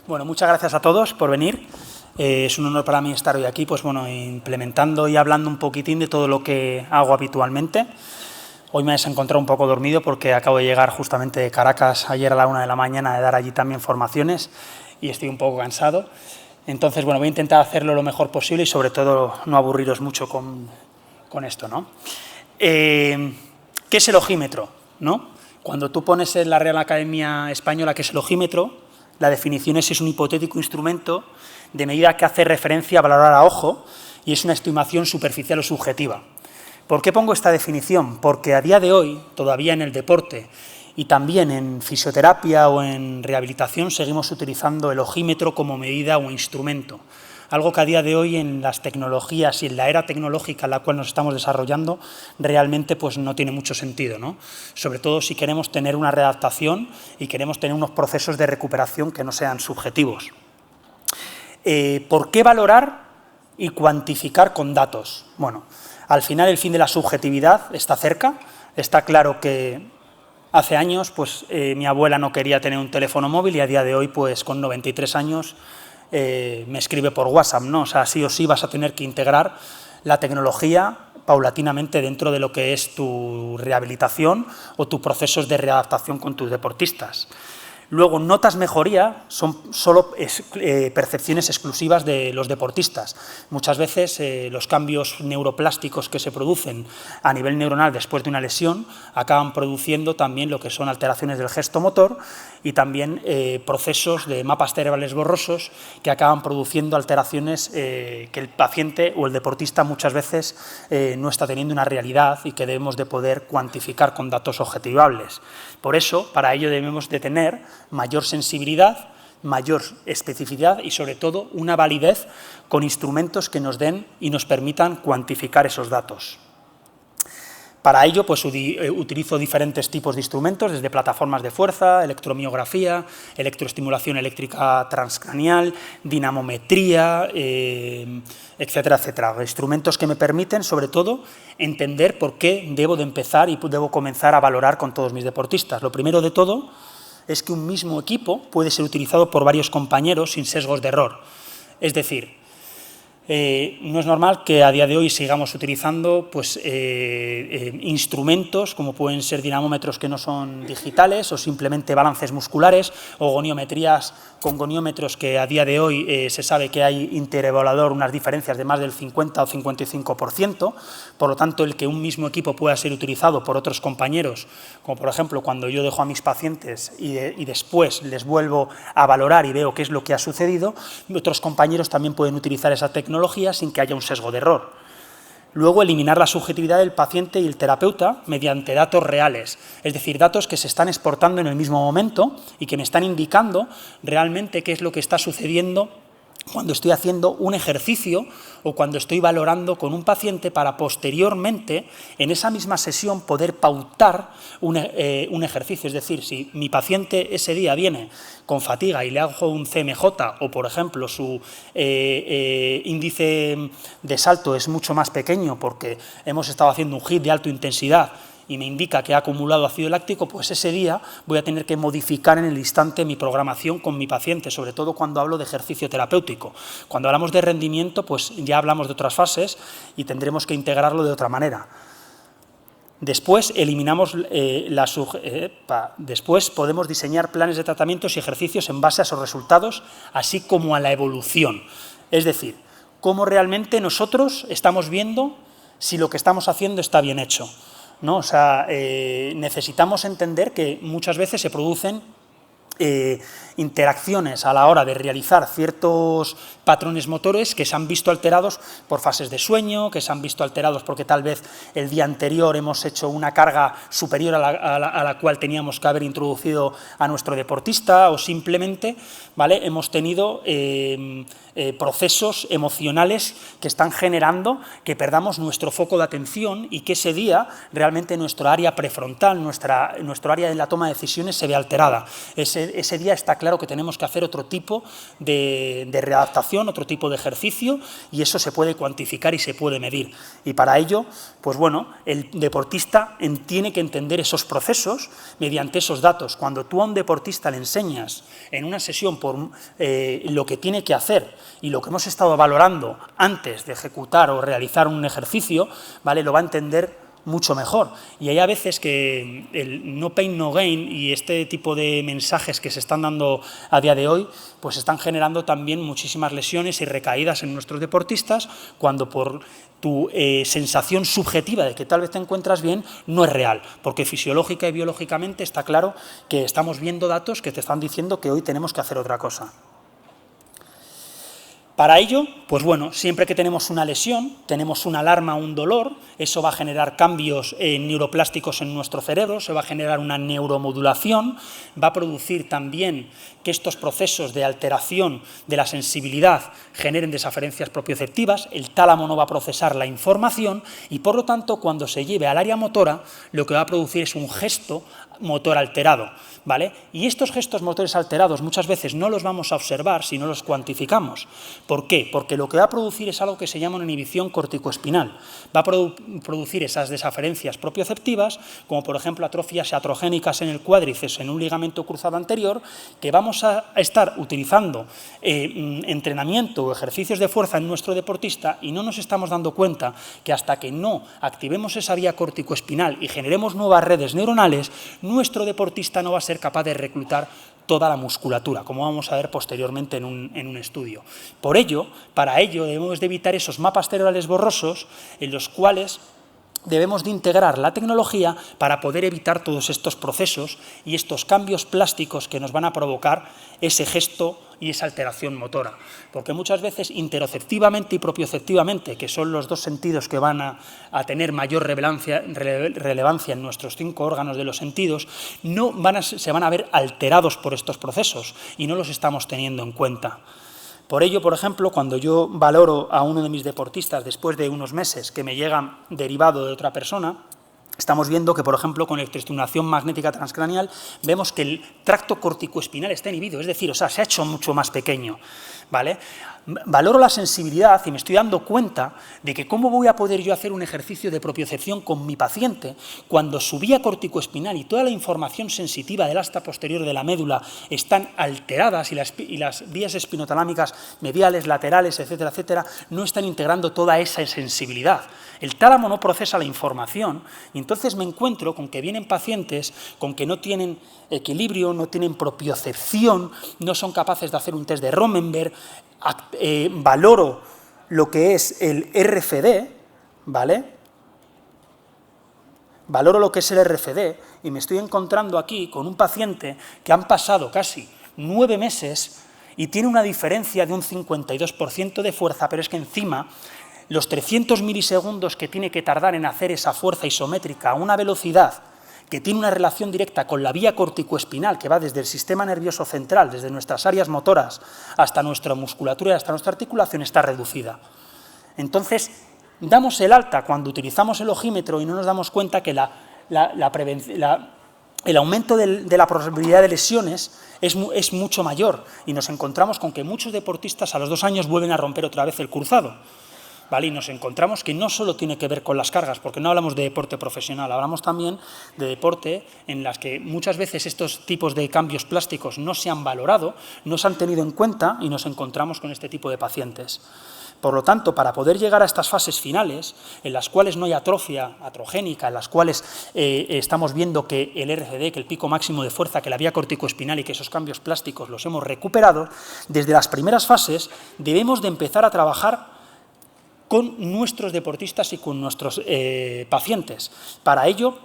Bueno, muchas gracias a todos por venir. Es un honor para mí estar hoy aquí, pues bueno, implementando y hablando un poquitín de todo lo que hago habitualmente. Hoy me he encontrado un poco dormido porque acabo de llegar justamente de Caracas ayer a la 1 de la mañana de dar allí también formaciones y estoy un poco cansado. Entonces, bueno, voy a intentar hacerlo lo mejor posible y sobre todo no aburriros mucho con esto, ¿no? ¿Qué es el ojímetro, no? Cuando tú pones en la Real Academia Española qué es el ojímetro, la definición es un hipotético instrumento de medida que hace referencia a valorar a ojo y es una estimación superficial o subjetiva. ¿Por qué pongo esta definición? Porque a día de hoy, todavía en el deporte y también en fisioterapia o en rehabilitación, seguimos utilizando el ojímetro como medida o instrumento. Algo que a día de hoy en las tecnologías y en la era tecnológica en la cual nos estamos desarrollando realmente pues no tiene mucho sentido, ¿no? Sobre todo si queremos tener una readaptación y queremos tener unos procesos de recuperación que no sean subjetivos. ¿Por qué valorar y cuantificar con datos? Bueno, al final el fin de la subjetividad está cerca. Está claro que hace años pues, mi abuela no quería tener un teléfono móvil y a día de hoy pues con 93 años me escribe por WhatsApp, ¿no? O sea, sí o sí vas a tener que integrar la tecnología paulatinamente dentro de lo que es tu rehabilitación o tus procesos de readaptación con tus deportistas. Luego, notas mejoría son solo percepciones exclusivas de los deportistas. Muchas veces los cambios neuroplásticos que se producen a nivel neuronal después de una lesión acaban produciendo también lo que son alteraciones del gesto motor y también procesos de mapas cerebrales borrosos que acaban produciendo alteraciones que el paciente o el deportista muchas veces no está teniendo una realidad y que debemos de poder cuantificar con datos objetivables. Por eso, para ello debemos de tener mayor sensibilidad, mayor especificidad y, sobre todo, una validez con instrumentos que nos den y nos permitan cuantificar esos datos. Para ello, pues, utilizo diferentes tipos de instrumentos, desde plataformas de fuerza, electromiografía, electroestimulación eléctrica transcranial, dinamometría, etcétera, etcétera. Instrumentos que me permiten, sobre todo, entender por qué debo de empezar y debo comenzar a valorar con todos mis deportistas. Lo primero de todo es que un mismo equipo puede ser utilizado por varios compañeros sin sesgos de error. Es decir, no es normal que a día de hoy sigamos utilizando pues, instrumentos como pueden ser dinamómetros que no son digitales o simplemente balances musculares o goniometrías con goniómetros que a día de hoy se sabe que hay interevaluador unas diferencias de más del 50 o 55%, por lo tanto el que un mismo equipo pueda ser utilizado por otros compañeros, como por ejemplo cuando yo dejo a mis pacientes y después les vuelvo a valorar y veo qué es lo que ha sucedido, otros compañeros también pueden utilizar esa tecnología sin que haya un sesgo de error. Luego, eliminar la subjetividad del paciente y el terapeuta mediante datos reales, es decir, datos que se están exportando en el mismo momento y que me están indicando realmente qué es lo que está sucediendo cuando estoy haciendo un ejercicio o cuando estoy valorando con un paciente para posteriormente, en esa misma sesión, poder pautar un ejercicio. Es decir, si mi paciente ese día viene con fatiga y le hago un CMJ o, por ejemplo, su índice de salto es mucho más pequeño porque hemos estado haciendo un HIIT de alta intensidad y me indica que ha acumulado ácido láctico, pues ese día voy a tener que modificar en el instante mi programación con mi paciente, sobre todo cuando hablo de ejercicio terapéutico. Cuando hablamos de rendimiento, pues ya hablamos de otras fases y tendremos que integrarlo de otra manera. Después eliminamos después podemos diseñar planes de tratamientos y ejercicios en base a esos resultados, así como a la evolución. Es decir, cómo realmente nosotros estamos viendo si lo que estamos haciendo está bien hecho, ¿no? O sea, necesitamos entender que muchas veces se producen interacciones a la hora de realizar ciertos patrones motores que se han visto alterados por fases de sueño, que se han visto alterados porque tal vez el día anterior hemos hecho una carga superior a la cual teníamos que haber introducido a nuestro deportista o simplemente, ¿vale?, hemos tenido procesos emocionales que están generando que perdamos nuestro foco de atención y que ese día realmente nuestra área prefrontal, nuestro área de la toma de decisiones se ve alterada. Ese día está claro claro que tenemos que hacer otro tipo de readaptación, otro tipo de ejercicio, y eso se puede cuantificar y se puede medir. Y para ello, pues bueno, el deportista tiene que entender esos procesos mediante esos datos. Cuando tú a un deportista le enseñas en una sesión por lo que tiene que hacer y lo que hemos estado valorando antes de ejecutar o realizar un ejercicio, ¿vale?, lo va a entender mucho mejor. Y hay a veces que el no pain, no gain y este tipo de mensajes que se están dando a día de hoy, pues están generando también muchísimas lesiones y recaídas en nuestros deportistas, cuando por tu sensación subjetiva de que tal vez te encuentras bien, no es real, porque fisiológica y biológicamente está claro que estamos viendo datos que te están diciendo que hoy tenemos que hacer otra cosa. Para ello, pues bueno, siempre que tenemos una lesión, tenemos una alarma, un dolor, eso va a generar cambios neuroplásticos en nuestro cerebro, se va a generar una neuromodulación, va a producir también que estos procesos de alteración de la sensibilidad generen desaferencias propioceptivas, el tálamo no va a procesar la información y, por lo tanto, cuando se lleve al área motora, lo que va a producir es un gesto motor alterado, ¿vale? Y estos gestos motores alterados muchas veces no los vamos a observar si no los cuantificamos. ¿Por qué? Porque lo que va a producir es algo que se llama una inhibición corticoespinal. Va a producir esas desaferencias propioceptivas, como por ejemplo atrofias iatrogénicas en el cuádriceps, en un ligamento cruzado anterior, que vamos a estar utilizando entrenamiento o ejercicios de fuerza en nuestro deportista y no nos estamos dando cuenta que hasta que no activemos esa vía corticoespinal y generemos nuevas redes neuronales, nuestro deportista no va a ser capaz de reclutar toda la musculatura, como vamos a ver posteriormente en un estudio. Por ello, para ello debemos de evitar esos mapas cerebrales borrosos en los cuales debemos de integrar la tecnología para poder evitar todos estos procesos y estos cambios plásticos que nos van a provocar ese gesto y esa alteración motora. Porque muchas veces interoceptivamente y propioceptivamente, que son los dos sentidos que van a tener mayor relevancia en nuestros 5 órganos de los sentidos, se van a ver alterados por estos procesos y no los estamos teniendo en cuenta. Por ello, por ejemplo, cuando yo valoro a uno de mis deportistas después de unos meses que me llega derivado de otra persona, estamos viendo que, por ejemplo, con electroestimulación magnética transcraneal vemos que el tracto corticoespinal está inhibido, es decir, se ha hecho mucho más pequeño, ¿vale? Valoro la sensibilidad y me estoy dando cuenta de que cómo voy a poder yo hacer un ejercicio de propiocepción con mi paciente cuando su vía corticoespinal y toda la información sensitiva del asta posterior de la médula están alteradas y las vías espinotalámicas mediales, laterales, etcétera, etcétera, no están integrando toda esa sensibilidad. El tálamo no procesa la información y entonces me encuentro con que vienen pacientes con que no tienen equilibrio, no tienen propiocepción, no son capaces de hacer un test de Rommenberg. Valoro lo que es el RFD, ¿vale? Valoro lo que es el RFD y me estoy encontrando aquí con un paciente que han pasado casi 9 meses y tiene una diferencia de un 52% de fuerza, pero es que encima los 300 milisegundos que tiene que tardar en hacer esa fuerza isométrica a una velocidad que tiene una relación directa con la vía corticoespinal que va desde el sistema nervioso central, desde nuestras áreas motoras hasta nuestra musculatura y hasta nuestra articulación, está reducida. Entonces, damos el alta cuando utilizamos el ojímetro y no nos damos cuenta que el aumento de la probabilidad de lesiones es mucho mayor y nos encontramos con que muchos deportistas a los 2 años vuelven a romper otra vez el cruzado. ¿Vale? Y nos encontramos que no solo tiene que ver con las cargas, porque no hablamos de deporte profesional, hablamos también de deporte en las que muchas veces estos tipos de cambios plásticos no se han valorado, no se han tenido en cuenta y nos encontramos con este tipo de pacientes. Por lo tanto, para poder llegar a estas fases finales, en las cuales no hay atrofia atrogénica, en las cuales estamos viendo que el RCD, que el pico máximo de fuerza, que la vía corticoespinal y que esos cambios plásticos los hemos recuperado, desde las primeras fases debemos de empezar a trabajar con nuestros deportistas y con nuestros pacientes. Para ello,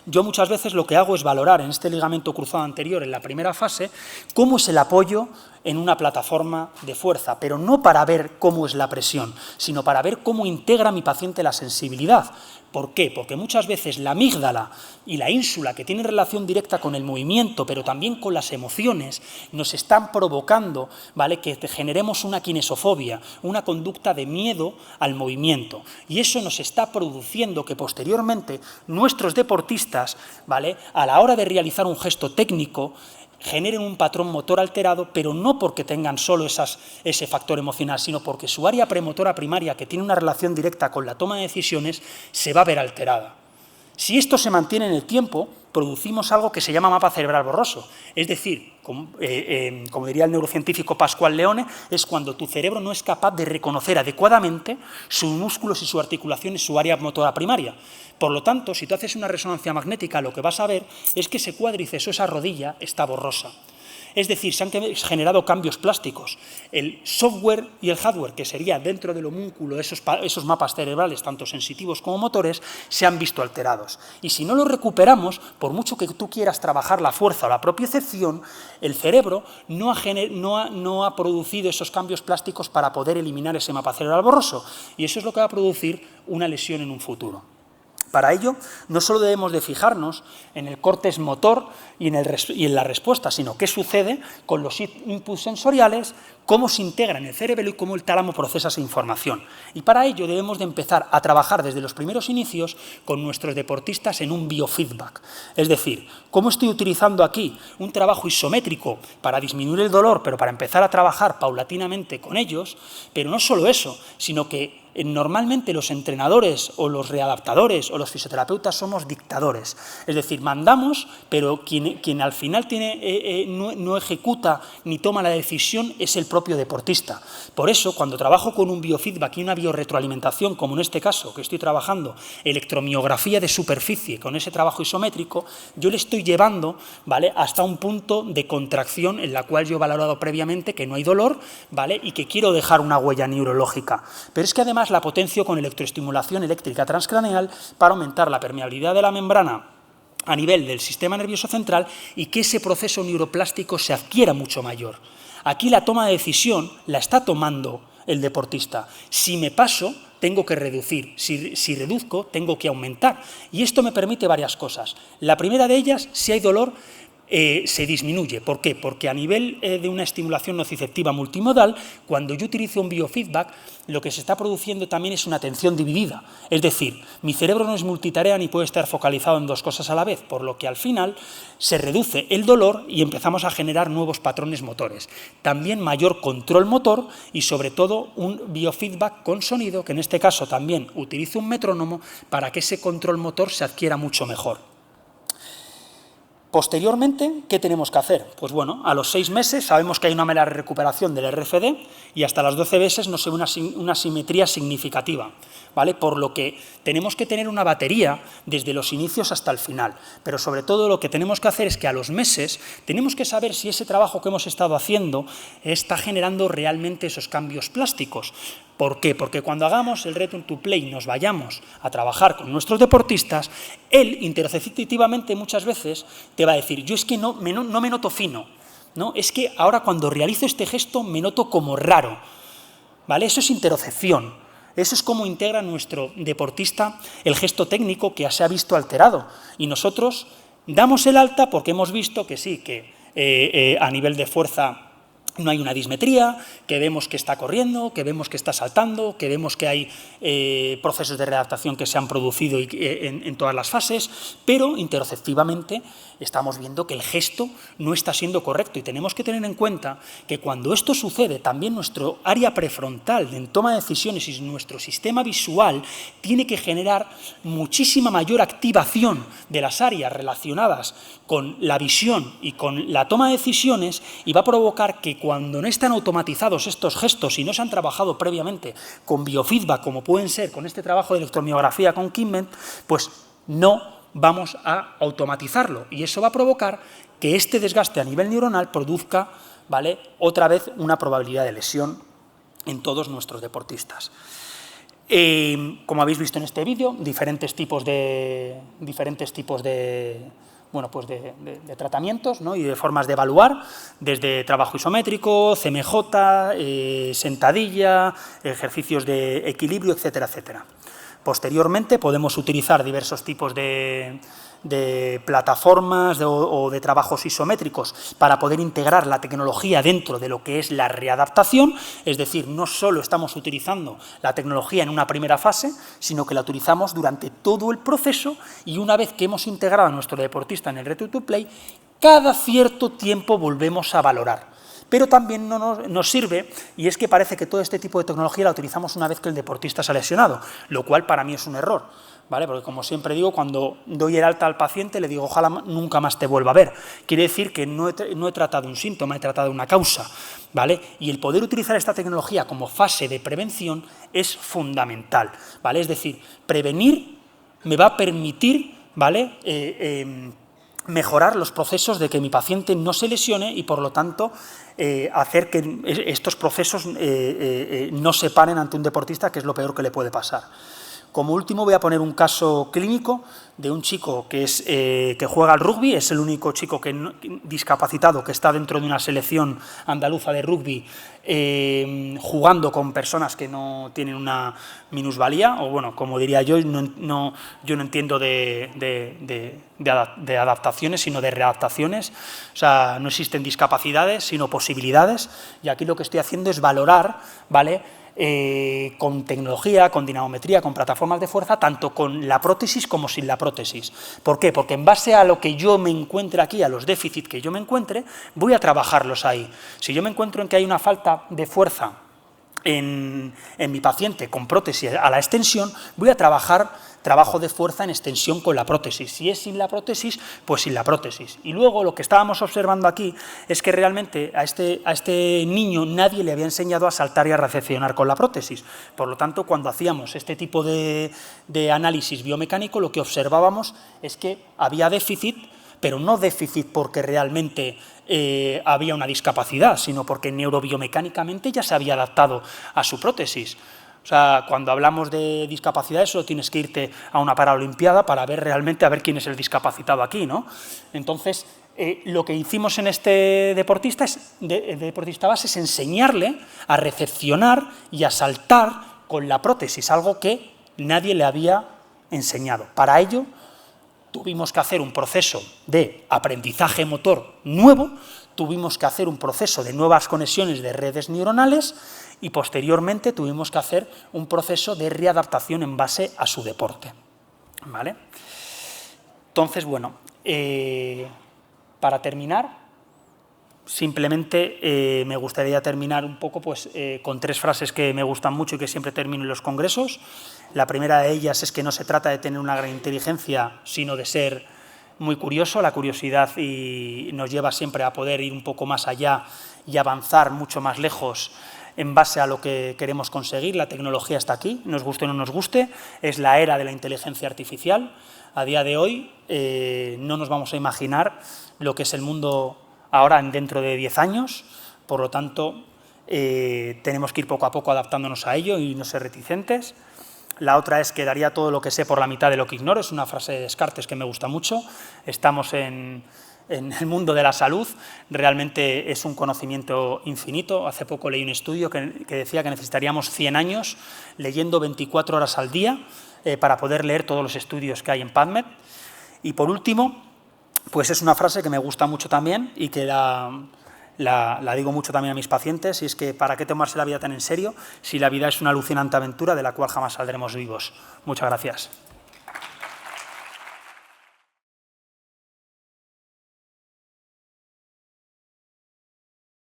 yo muchas veces lo que hago es valorar en este ligamento cruzado anterior, en la primera fase, cómo es el apoyo en una plataforma de fuerza, pero no para ver cómo es la presión, sino para ver cómo integra mi paciente la sensibilidad. ¿Por qué? Porque muchas veces la amígdala y la ínsula, que tienen relación directa con el movimiento, pero también con las emociones, nos están provocando, ¿vale?, que generemos una kinesofobia, una conducta de miedo al movimiento. Y eso nos está produciendo que posteriormente nuestros deportistas, ¿vale?, a la hora de realizar un gesto técnico, generen un patrón motor alterado, pero no porque tengan solo ese factor emocional, sino porque su área premotora primaria, que tiene una relación directa con la toma de decisiones, se va a ver alterada. Si esto se mantiene en el tiempo, producimos algo que se llama mapa cerebral borroso. Es decir, como diría el neurocientífico Pascual Leone, es cuando tu cerebro no es capaz de reconocer adecuadamente sus músculos y sus articulaciones, su área motora primaria. Por lo tanto, si tú haces una resonancia magnética, lo que vas a ver es que ese cuádriceps o esa rodilla está borrosa. Es decir, se han generado cambios plásticos. El software y el hardware, que sería dentro del homúnculo esos mapas cerebrales, tanto sensitivos como motores, se han visto alterados. Y si no los recuperamos, por mucho que tú quieras trabajar la fuerza o la propiocepción, el cerebro no ha producido esos cambios plásticos para poder eliminar ese mapa cerebral borroso. Y eso es lo que va a producir una lesión en un futuro. Para ello, no solo debemos de fijarnos en el córtex motor y en la respuesta, sino qué sucede con los inputs sensoriales, cómo se integra en el cerebro y cómo el tálamo procesa esa información. Y para ello debemos de empezar a trabajar desde los primeros inicios con nuestros deportistas en un biofeedback. Es decir, cómo estoy utilizando aquí un trabajo isométrico para disminuir el dolor, pero para empezar a trabajar paulatinamente con ellos, pero no solo eso, sino que normalmente los entrenadores o los readaptadores o los fisioterapeutas somos dictadores, es decir, mandamos, pero quien al final no ejecuta ni toma la decisión es el propio deportista. Por eso, cuando trabajo con un biofeedback y una biorretroalimentación, como en este caso, que estoy trabajando electromiografía de superficie con ese trabajo isométrico, yo le estoy llevando, ¿vale?, hasta un punto de contracción en la cual yo he valorado previamente que no hay dolor, ¿vale?, y que quiero dejar una huella neurológica. Pero es que además la potencio con electroestimulación eléctrica transcraneal para aumentar la permeabilidad de la membrana a nivel del sistema nervioso central y que ese proceso neuroplástico se adquiera mucho mayor. Aquí la toma de decisión la está tomando el deportista. Si me paso, tengo que reducir. Si reduzco, tengo que aumentar. Y esto me permite varias cosas. La primera de ellas, si hay dolor, se disminuye. ¿Por qué? Porque a nivel de una estimulación nociceptiva multimodal, cuando yo utilizo un biofeedback, lo que se está produciendo también es una atención dividida. Es decir, mi cerebro no es multitarea ni puede estar focalizado en dos cosas a la vez, por lo que al final se reduce el dolor y empezamos a generar nuevos patrones motores. También mayor control motor y sobre todo un biofeedback con sonido, que en este caso también utilizo un metrónomo para que ese control motor se adquiera mucho mejor. Posteriormente, ¿qué tenemos que hacer? Pues bueno, a los 6 meses sabemos que hay una mera recuperación del RFD y hasta las 12 meses no se ve una simetría significativa, ¿vale? Por lo que tenemos que tener una batería desde los inicios hasta el final, pero sobre todo lo que tenemos que hacer es que a los meses tenemos que saber si ese trabajo que hemos estado haciendo está generando realmente esos cambios plásticos. ¿Por qué? Porque cuando hagamos el Return to Play y nos vayamos a trabajar con nuestros deportistas, él interoceptivamente muchas veces te va a decir, yo es que no me noto fino, ¿no? Es que ahora cuando realizo este gesto me noto como raro, ¿vale? Eso es interocepción. Eso es cómo integra nuestro deportista el gesto técnico que se ha visto alterado. Y nosotros damos el alta porque hemos visto que sí, que a nivel de fuerza no hay una dismetría, que vemos que está corriendo, que vemos que está saltando, que vemos que hay procesos de readaptación que se han producido en todas las fases, pero interoceptivamente estamos viendo que el gesto no está siendo correcto y tenemos que tener en cuenta que cuando esto sucede, también nuestro área prefrontal en toma de decisiones y nuestro sistema visual tiene que generar muchísima mayor activación de las áreas relacionadas con la visión y con la toma de decisiones y va a provocar que cuando no están automatizados estos gestos y no se han trabajado previamente con biofeedback, como pueden ser con este trabajo de electromiografía con Kinment, pues no vamos a automatizarlo y eso va a provocar que este desgaste a nivel neuronal produzca, ¿vale?, otra vez una probabilidad de lesión en todos nuestros deportistas. Como habéis visto en este vídeo, diferentes tipos de tratamientos, ¿no?, y de formas de evaluar, desde trabajo isométrico, CMJ, sentadilla, ejercicios de equilibrio, etcétera, etcétera. Posteriormente podemos utilizar diversos tipos de plataformas o de trabajos isométricos para poder integrar la tecnología dentro de lo que es la readaptación, es decir, no solo estamos utilizando la tecnología en una primera fase, sino que la utilizamos durante todo el proceso y una vez que hemos integrado a nuestro deportista en el Return to Play, cada cierto tiempo volvemos a valorar. Pero también nos sirve, y es que parece que todo este tipo de tecnología la utilizamos una vez que el deportista se ha lesionado, lo cual para mí es un error, ¿vale? Porque como siempre digo, cuando doy el alta al paciente le digo, ojalá nunca más te vuelva a ver. Quiere decir que no he tratado un síntoma, he tratado una causa, ¿vale? Y el poder utilizar esta tecnología como fase de prevención es fundamental, ¿vale? Es decir, prevenir me va a permitir, ¿vale?, mejorar los procesos de que mi paciente no se lesione y, por lo tanto, hacer que estos procesos no se paren ante un deportista, que es lo peor que le puede pasar. Como último, voy a poner un caso clínico de un chico que juega al rugby, es el único chico discapacitado que está dentro de una selección andaluza de rugby, jugando con personas que no tienen una minusvalía, o bueno, como diría yo no entiendo de adaptaciones, sino de readaptaciones. O sea, no existen discapacidades, sino posibilidades, y aquí lo que estoy haciendo es valorar, ¿vale?, con tecnología, con dinamometría, con plataformas de fuerza, tanto con la prótesis como sin la prótesis. ¿Por qué? Porque en base a lo que yo me encuentre aquí, a los déficits que yo me encuentre, voy a trabajarlos ahí. Si yo me encuentro en que hay una falta de fuerza en mi paciente con prótesis a la extensión, voy a trabajo de fuerza en extensión con la prótesis. Si es sin la prótesis, pues sin la prótesis. Y luego lo que estábamos observando aquí es que realmente a este niño nadie le había enseñado a saltar y a recepcionar con la prótesis. Por lo tanto, cuando hacíamos este tipo de análisis biomecánico, lo que observábamos es que había déficit, pero no déficit porque realmente había una discapacidad, sino porque neurobiomecánicamente ya se había adaptado a su prótesis. O sea, cuando hablamos de discapacidad, solo tienes que irte a una paraolimpiada para ver realmente quién es el discapacitado aquí, ¿no? Entonces, lo que hicimos en este deportista base es enseñarle a recepcionar y a saltar con la prótesis, algo que nadie le había enseñado. Para ello, tuvimos que hacer un proceso de aprendizaje motor nuevo, tuvimos que hacer un proceso de nuevas conexiones de redes neuronales y posteriormente tuvimos que hacer un proceso de readaptación en base a su deporte, ¿vale? Entonces, bueno, para terminar, simplemente me gustaría terminar un poco pues, con 3 frases que me gustan mucho y que siempre termino en los congresos. La primera de ellas es que no se trata de tener una gran inteligencia, sino de ser muy curioso. La curiosidad nos lleva siempre a poder ir un poco más allá y avanzar mucho más lejos en base a lo que queremos conseguir. La tecnología está aquí, nos guste o no nos guste, es la era de la inteligencia artificial. A día de hoy no nos vamos a imaginar lo que es el mundo ahora dentro de 10 años, por lo tanto tenemos que ir poco a poco adaptándonos a ello y no ser reticentes. La otra es que daría todo lo que sé por la mitad de lo que ignoro, es una frase de Descartes que me gusta mucho. Estamos en el mundo de la salud, realmente es un conocimiento infinito. Hace poco leí un estudio que decía que necesitaríamos 100 años leyendo 24 horas al día para poder leer todos los estudios que hay en PubMed. Y por último, pues es una frase que me gusta mucho también y que la digo mucho también a mis pacientes, y es que ¿para qué tomarse la vida tan en serio si la vida es una alucinante aventura de la cual jamás saldremos vivos? Muchas gracias.